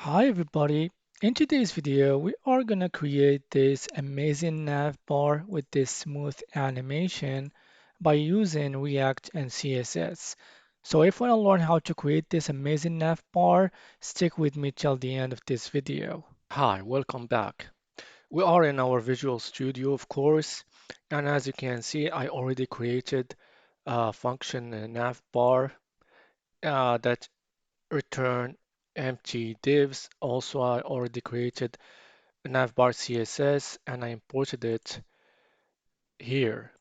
Hi everybody. In today's video, we are gonna create this amazing nav bar with this smooth animation by using React and CSS. So if you want to learn how to create this amazing nav bar, stick with me till the end of this video. Hi, welcome back. We are in our Visual Studio, of course, and as you can see, I already created a function nav bar that return empty divs. Also, I already created a navbar CSS and I imported it here.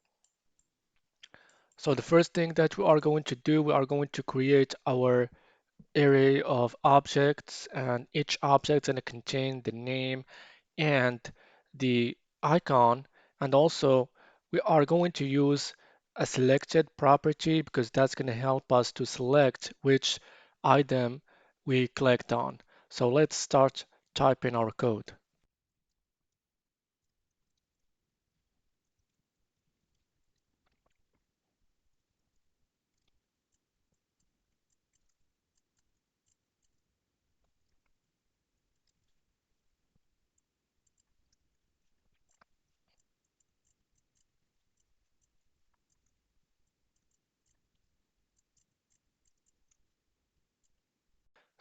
So the first thing that we are going to do, we are going to create our array of objects, and each object is going to contain the name and the icon. And also we are going to use a selected property because that's going to help us to select which item we clicked on. So let's start typing our code.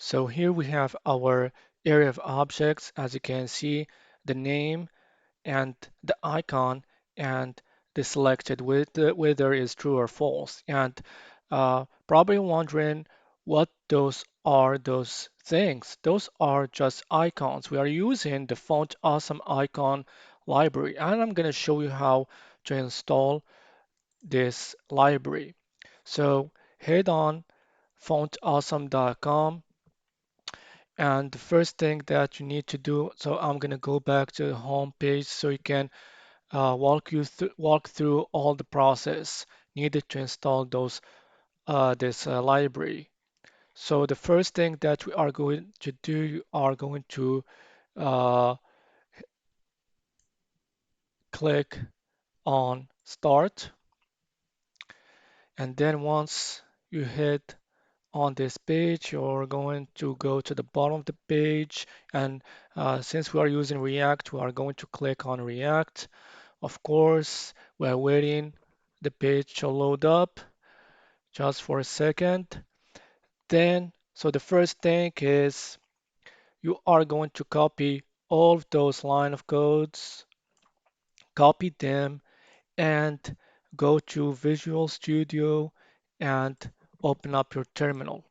So here we have our area of objects. As you can see, the name and the icon and the selected whether is true or false. And probably wondering what those things. Those are just icons. We are using the Font Awesome icon library, and I'm going to show you how to install this library. So head on fontawesome.com, and the first thing that you need to do, so I'm going to go back to the home page so you can walk through all the process needed to install this library. So the first thing that we are going to do, you are going to uh, click on Start, and then once you hit on this page, you're going to go to the bottom of the page, and since we are using React, we are going to click on React. Of course, we're waiting the page to load up just for a second. Then, so the first thing is you are going to copy all of those line of codes, copy them, and go to Visual Studio and open up your terminal.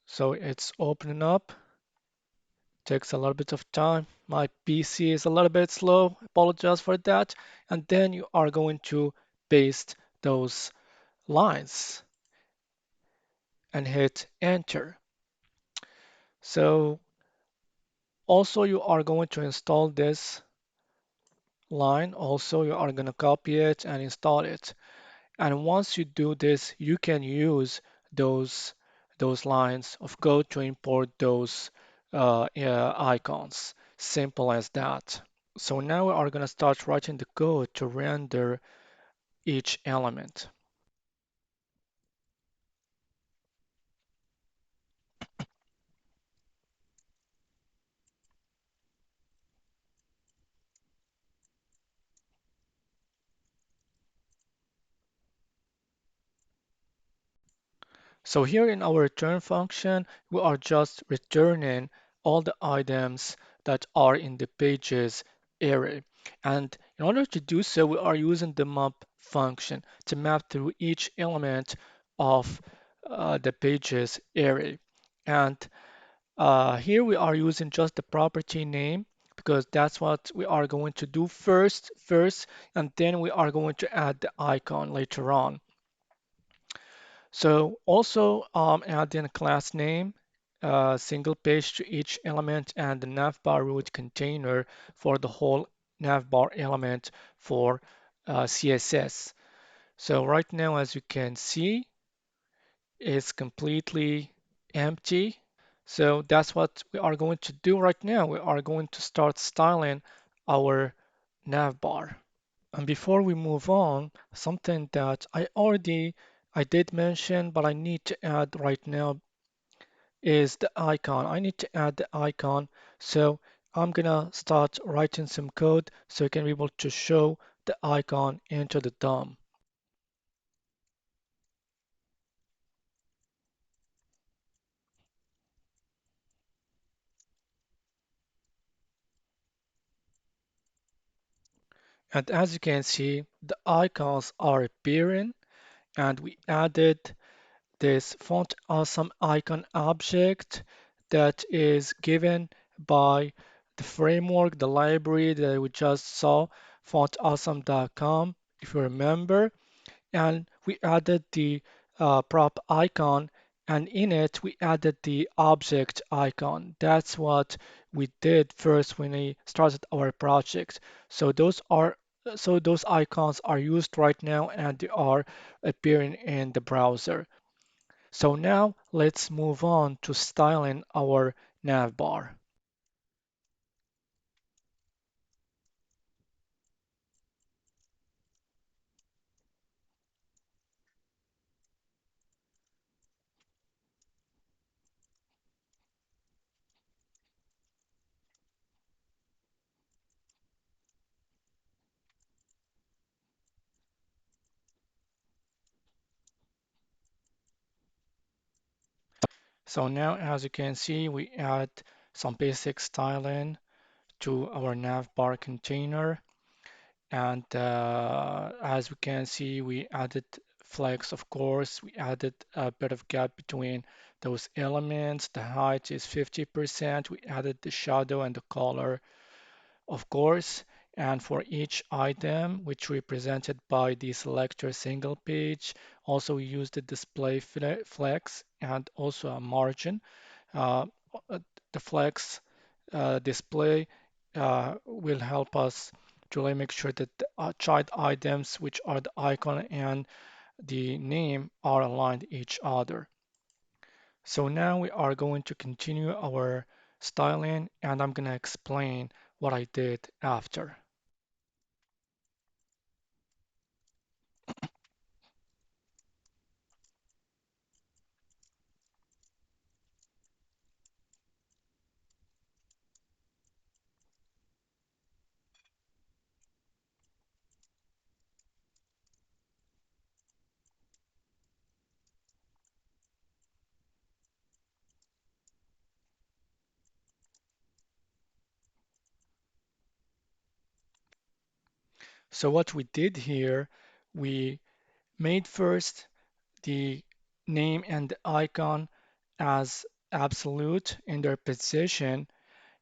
So it's opening up, takes a little bit of time. My PC is a little bit slow, apologize for that. And then you are going to paste those lines and hit enter. So also you are going to install this line. Also, you are going to copy it and install it. And once you do this, you can use those those lines of code to import those icons. Simple as that. So now we are going to start writing the code to render each element. So here in our return function, we are just returning all the items that are in the pages array. And in order to do so, we are using the map function to map through each element of the pages array. And here we are using just the property name because that's what we are going to do first, and then we are going to add the icon later on. So also add in a class name, single page to each element, and the navbar root container for the whole navbar element for CSS. So right now, as you can see, it's completely empty. So that's what we are going to do right now. We are going to start styling our navbar. And before we move on, something that I did mention, but I need to add right now is the icon. I need to add the icon. So I'm gonna start writing some code so I can be able to show the icon into the DOM. And as you can see, the icons are appearing and we added this font awesome icon object that is given by the framework, the library that we just saw, fontawesome.com, if you remember. And we added the prop icon, and in it we added the object icon. That's what we did first when we started our project. So those icons are used right now and they are appearing in the browser. So now let's move on to styling our navbar. So now as you can see, we add some basic styling to our navbar container. And as we can see, we added flex, of course. We added a bit of gap between those elements. The height is 50%. We added the shadow and the color, of course. And for each item, which represented by the selector single page, also we used the display flex and also a margin. Uh, uh, the flex display will help us to really make sure that the child items, which are the icon and the name, are aligned each other. So now we are going to continue our styling and I'm going to explain what I did after. So what we did here, we made first the name and the icon as absolute in their position.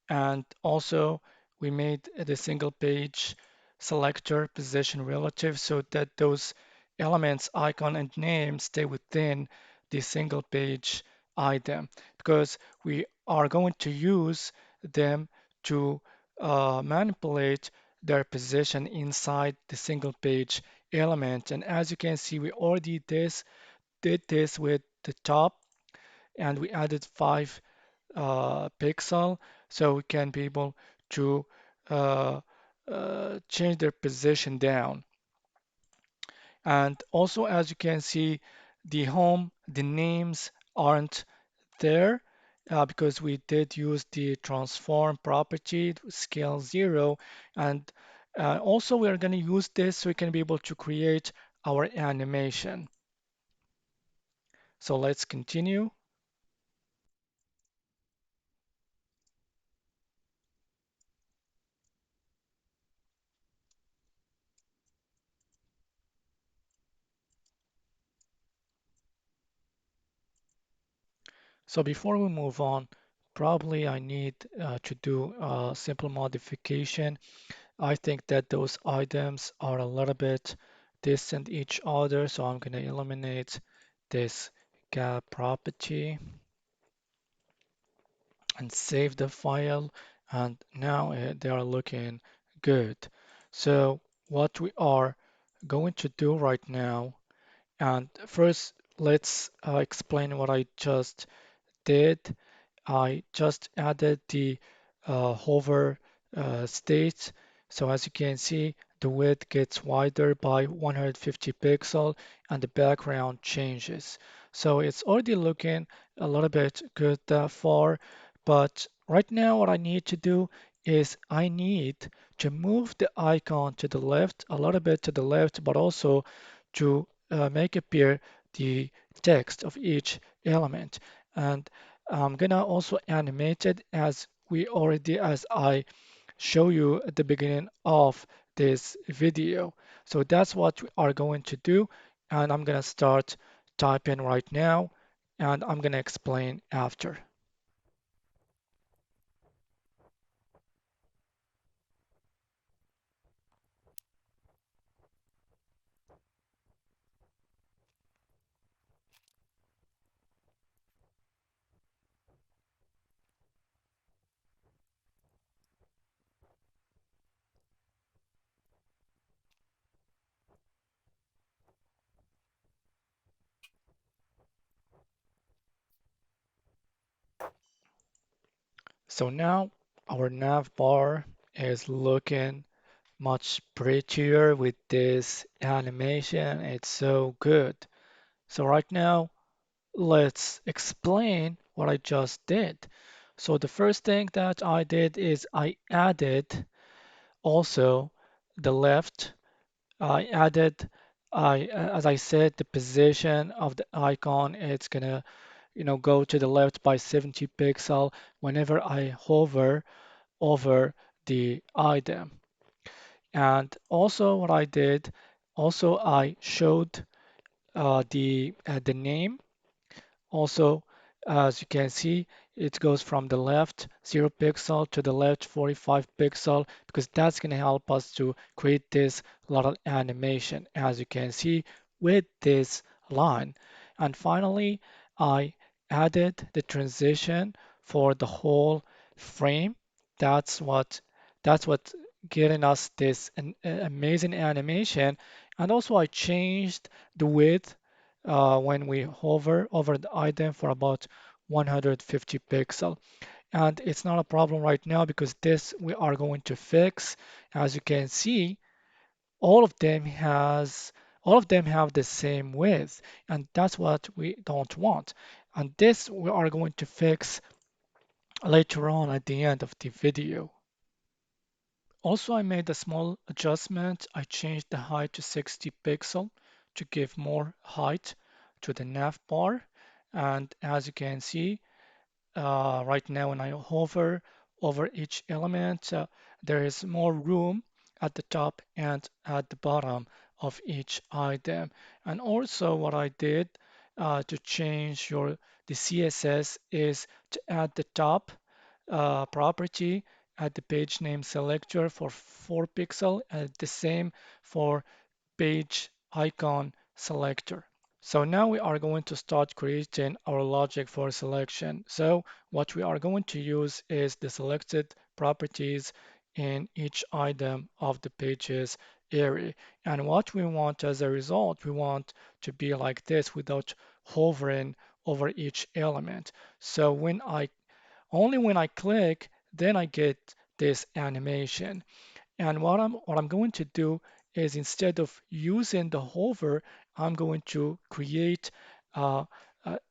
And also we made the single page selector position relative so that those elements, icon and name stay within the single page item because we are going to use them to manipulate their position inside the single page element. And as you can see, we already did this with the top and we added 5 pixel so we can be able to uh, change their position down. And also, as you can see, the home, the names aren't there because we did use the transform property, scale 0. And also, we are going to use this so we can be able to create our animation. So let's continue. So before we move on, probably I need to do a simple modification. I think that those items are a little bit distant each other, so I'm going to eliminate this gap property and save the file. And now they are looking good. So what we are going to do right now, and first let's explain what I just did. I just added the hover state. So as you can see, the width gets wider by 150 pixel and the background changes. So it's already looking a little bit good that far. But right now, what I need to do is I need to move the icon to the left, a little bit to the left, but also to make appear the text of each element. And I'm gonna also animate it as I show you at the beginning of this video. So that's what we are going to do. And I'm going to start typing right now and I'm going to explain after. So now our nav bar is looking much prettier with this animation. It's so good. So right now, let's explain what I just did. So the first thing that I did is I added also the left. I added, as I said, the position of the icon. It's gonna, go to the left by 70 pixel whenever I hover over the item. And also what I did, also I showed the name. Also, as you can see, it goes from the left 0 pixel to the left 45 pixel because that's going to help us to create this little animation, as you can see with this line. And finally, I added the transition for the whole frame. That's what that's what getting us this amazing animation. And also I changed the width when we hover over the item for about 150 pixel. And it's not a problem right now because this we are going to fix. As you can see, all of them has all of them have the same width, and that's what we don't want. And this we are going to fix later on at the end of the video. Also, I made a small adjustment. I changed the height to 60 pixel to give more height to the nav bar. And as you can see, right now when I hover over each element, there is more room at the top and at the bottom of each item. And also what I did to change the CSS is to add the top property at the page name selector for 4 pixel and the same for page icon selector. So now we are going to start creating our logic for selection. So what we are going to use is the selected properties in each item of the pages area. And what we want as a result, we want to be like this without hovering over each element. So only when I click, then I get this animation. And what I'm going to do is instead of using the hover, I'm going to create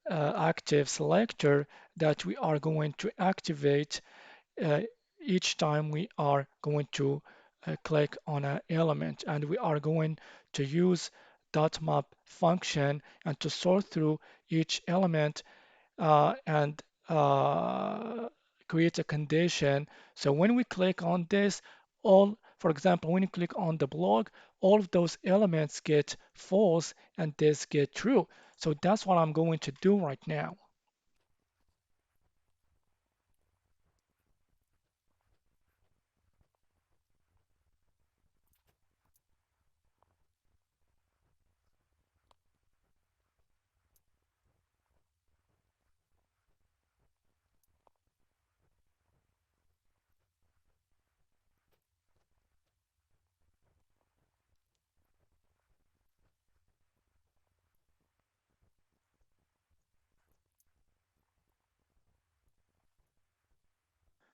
active selector that we are going to activate uh, each time we are going to click on an element. And we are going to use .map function and to sort through each element and create a condition. So when we click on this, for example, when you click on the blog, all of those elements get false and this get true. So that's what I'm going to do right now.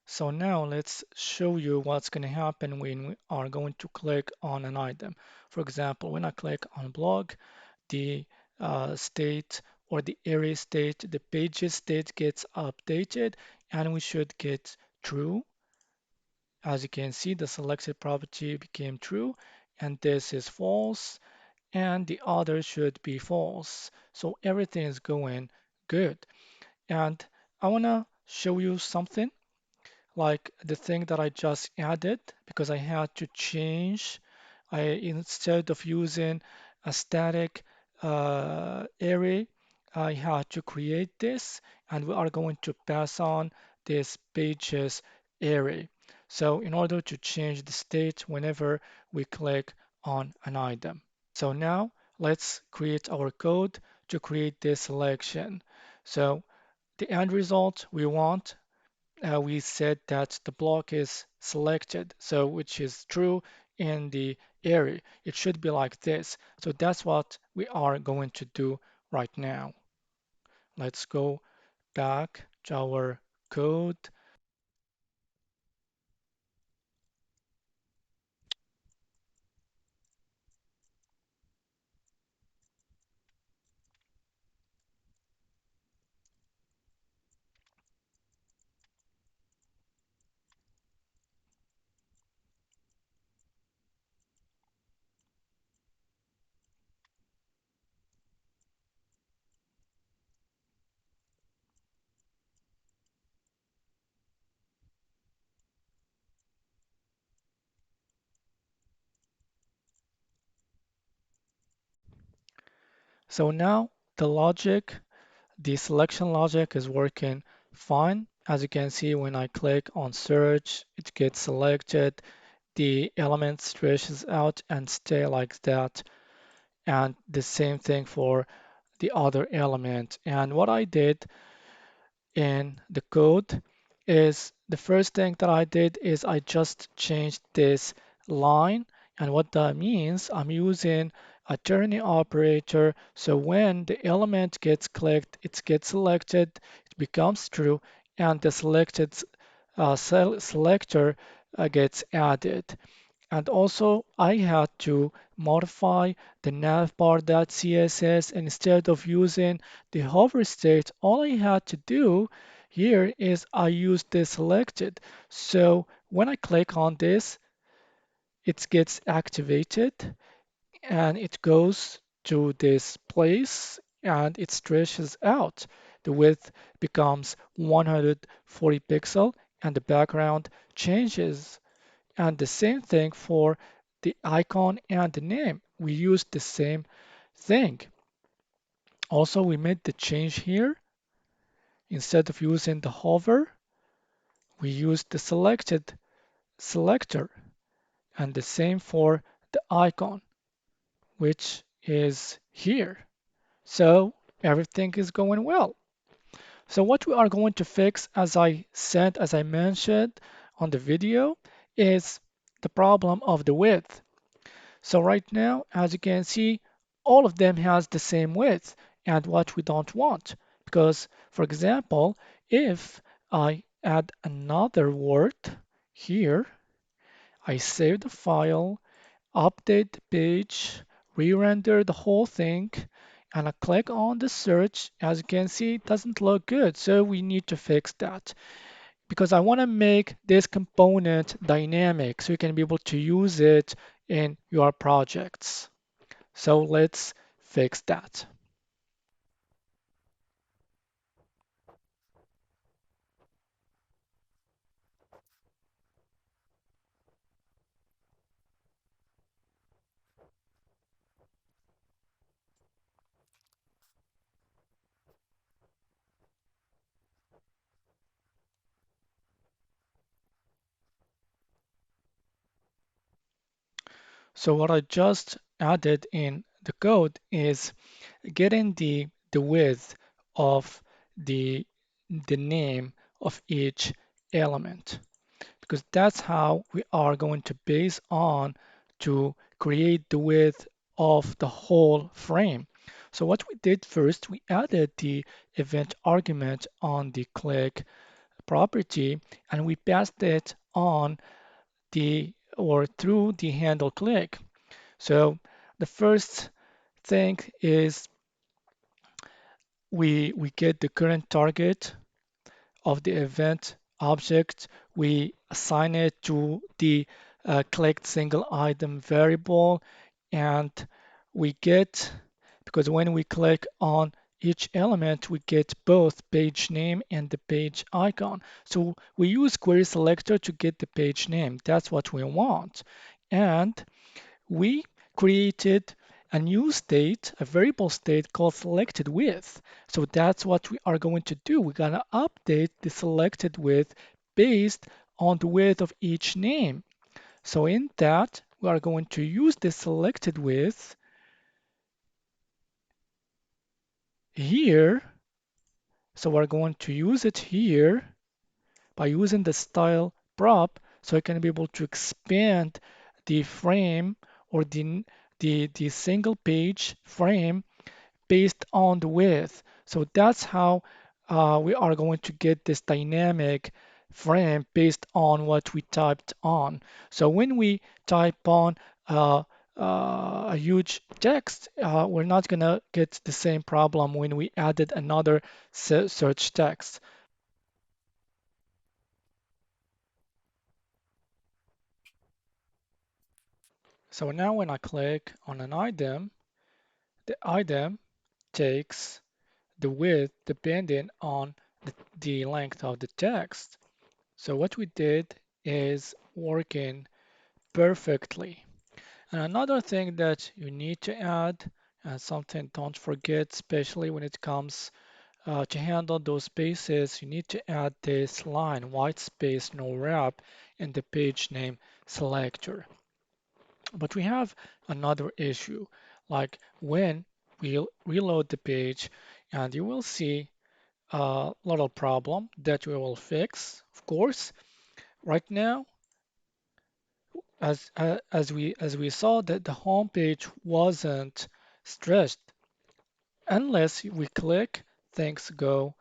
So now let's show you what's going to happen when we are going to click on an item. For example, when I click on blog, the state or the array state, the pages state gets updated and we should get true. As you can see, the selected property became true and this is false and the other should be false. So everything is going good. And I want to show you something like the thing that I just added because I had to change. Instead of using a static array, I had to create this and we are going to pass on this pages array. So in order to change the state whenever we click on an item. So now let's create our code to create this selection. So the end result we want, we said that the block is selected, so which is true in the array. It should be like this. So that's what we are going to do right now. Let's go back to our code. So now the selection logic is working fine. As you can see, when I click on search, it gets selected. The element stretches out and stay like that. And the same thing for the other element. And what I did in the code is the first thing that I did is I just changed this line. And what that means, I'm using a turning operator. So when the element gets clicked, it gets selected, it becomes true, and the selected selector gets added. And also I had to modify the navbar.css instead of using the hover state. All I had to do here is I used the selected. So when I click on this, it gets activated and it goes to this place and it stretches out. The width becomes 140 pixel and the background changes. And the same thing for the icon and the name. We used the same thing. Also, we made the change here. Instead of using the hover, we used the selected selector. And the same for the icon, which is here. So everything is going well. So what we are going to fix, as I said, as I mentioned on the video, is the problem of the width. So right now, as you can see, all of them has the same width and what we don't want. Because, for example, if I add another word here, I save the file, update the page, re-render the whole thing, and I click on the search, as you can see, it doesn't look good. So we need to fix that because I want to make this component dynamic so you can be able to use it in your projects. So let's fix that. So what I just added in the code is getting the width of the the name of each element because that's how we are going to base on to create the width of the whole frame. So what we did first, we added the event argument on the click property and we passed it on the or through the handle click. So the first thing is we get the current target of the event object. We assign it to the clicked single item variable, and we get, because when we click on each element, we get both page name and the page icon. So we use query selector to get the page name. That's what we want. And we created a new state, a variable state called selected with. So that's what we are going to do. We're going to update the selected with based on the width of each name. So in that, we are going to use the selected with here. So we're going to use it here by using the style prop, so I can be able to expand the frame or the single page frame based on the width. So that's how we are going to get this dynamic frame based on what we typed on. So when we type on uh, a huge text, we're not going to get the same problem when we added another search text. So now when I click on an item, the item takes the width depending on the length of the text. So what we did is working perfectly. And another thing that you need to add, and something don't forget, especially when it comes to handle those spaces, you need to add this line, white space, no wrap, in the page name selector. But we have another issue, like when we reload the page, and you will see a little problem that we will fix, of course. Right now, as we saw that the home page wasn't stretched. Unless we click, things go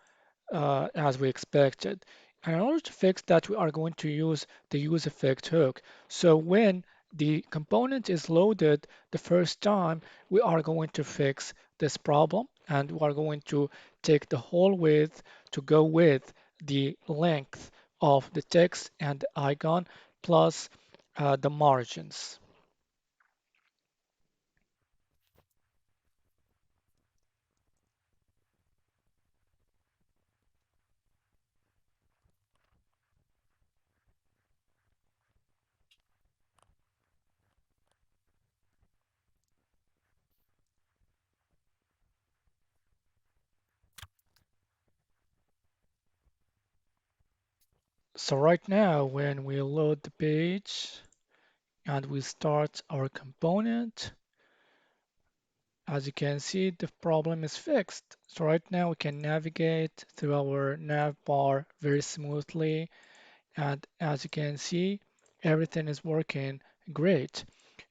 as we expected. And in order to fix that, we are going to use the use effect hook. So when the component is loaded the first time, we are going to fix this problem, and we are going to take the whole width to go with the length of the text and the icon plus the margins. So right now, when we load the page and we start our component, as you can see, the problem is fixed. So right now we can navigate through our navbar very smoothly. And as you can see, everything is working great.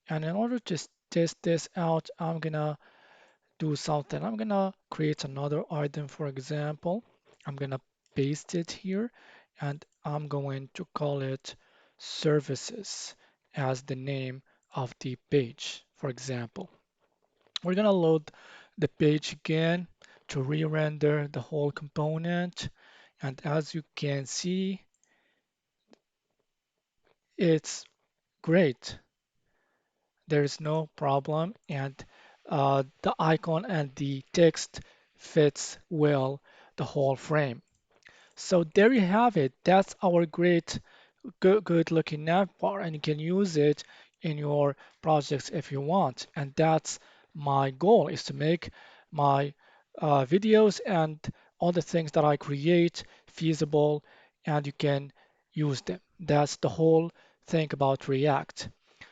And in order to test this out, I'm gonna do something. I'm gonna create another item, for example. I'm gonna paste it here, and I'm going to call it services as the name of the page, for example. We're gonna load the page again to re-render the whole component. And as you can see, it's great. There is no problem, and the icon and the text fits well the whole frame. So there you have it. That's our great, good looking navbar, and you can use it in your projects if you want. And that's my goal, is to make my videos and all the things that I create feasible, and you can use them. That's the whole thing about React.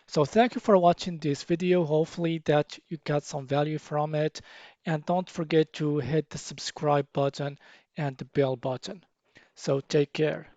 So thank you for watching this video. Hopefully that you got some value from it. And don't forget to hit the subscribe button and the bell button. So take care.